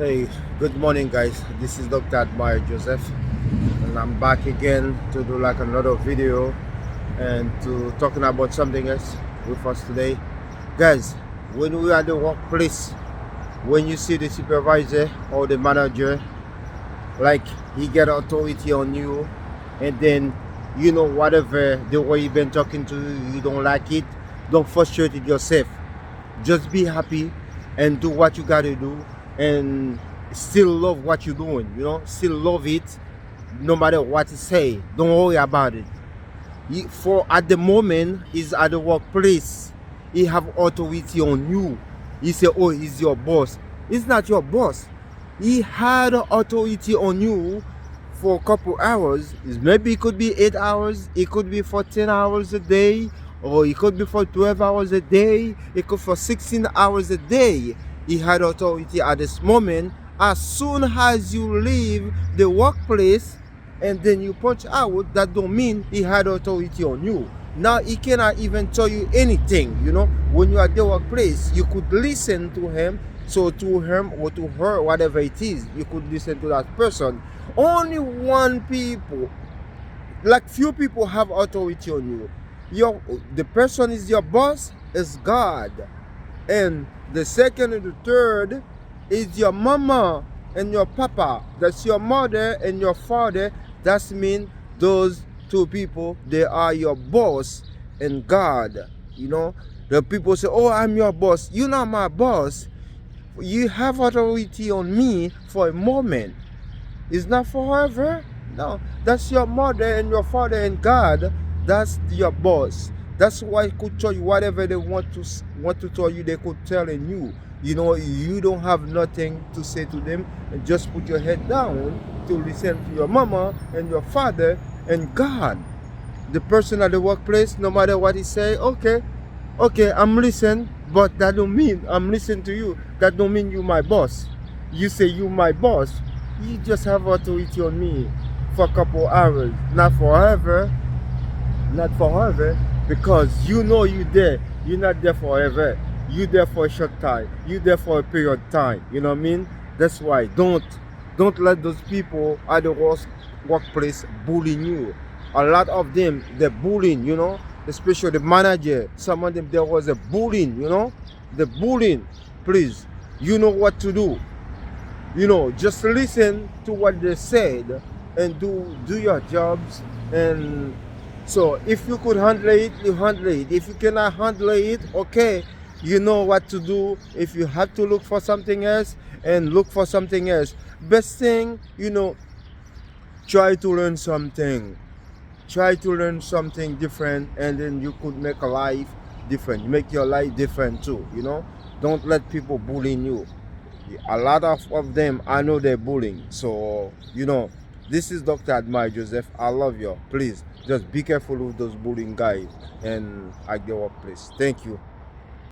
Hey, good morning, guys. This is Dr. Admire Joseph, and I'm back again to do like another video and to talking about something else with us today, guys. When we are at the workplace, when you see the supervisor or the manager, like he get authority on you, and then whatever the way he been talking to you, you don't like it. Don't frustrate it yourself. Just be happy and do what you gotta do, and still love what you're doing. Still love it, no matter what he say. Don't worry about it. For at the moment, he's at the workplace. He have authority on you. He say, "Oh, he's your boss." He's not your boss. He had authority on you for a couple hours. Maybe it could be 8 hours. It could be for 10 hours a day, or it could be for 12 hours a day. It could for 16 hours a day. He had authority at this moment. As soon as you leave the workplace and then you punch out, that don't mean he had authority on you. Now he cannot even tell you anything. When you're at the workplace, you could listen to him. So to him or to her, whatever it is, you could listen to that person. Only one people, like few people, have authority on you. The person is your boss, is God. And the second and the third is your mama and your papa. That's your mother and your father. That means those two people, they are your boss and God. The people say, "Oh, I'm your boss." You're not my boss. You have authority on me for a moment. It's not forever. No, that's your mother and your father and God. That's your boss. That's why I could tell you whatever they want to tell you. They could tell you. You don't have nothing to say to them, and just put your head down to listen to your mama and your father and God. The person at the workplace, no matter what he say, okay, I'm listening, but that don't mean I'm listening to you. That don't mean you my boss. You say you my boss. You just have authority on me for a couple hours, not forever. Not forever, because you there. You're not there forever. You there for a short time. You there for a period of time. You know what I mean? That's why don't let those people at the workplace bullying you. A lot of them, they're bullying. Especially the manager. Some of them, there was a bullying. The bullying. Please, you know what to do. Just listen to what they said and do your jobs. And so if you could handle it, you handle it. If you cannot handle it, okay, you know what to do. If you have to look for something else, and look for something else. Best thing, try to learn something. Try to learn something different, and then you could make a life different. Make your life different too. Don't let people bully you. A lot of them, I know they're bullying. So this is Dr. Admire Joseph. I love you. Please just be careful with those bullying guys and at the workplace. Thank you.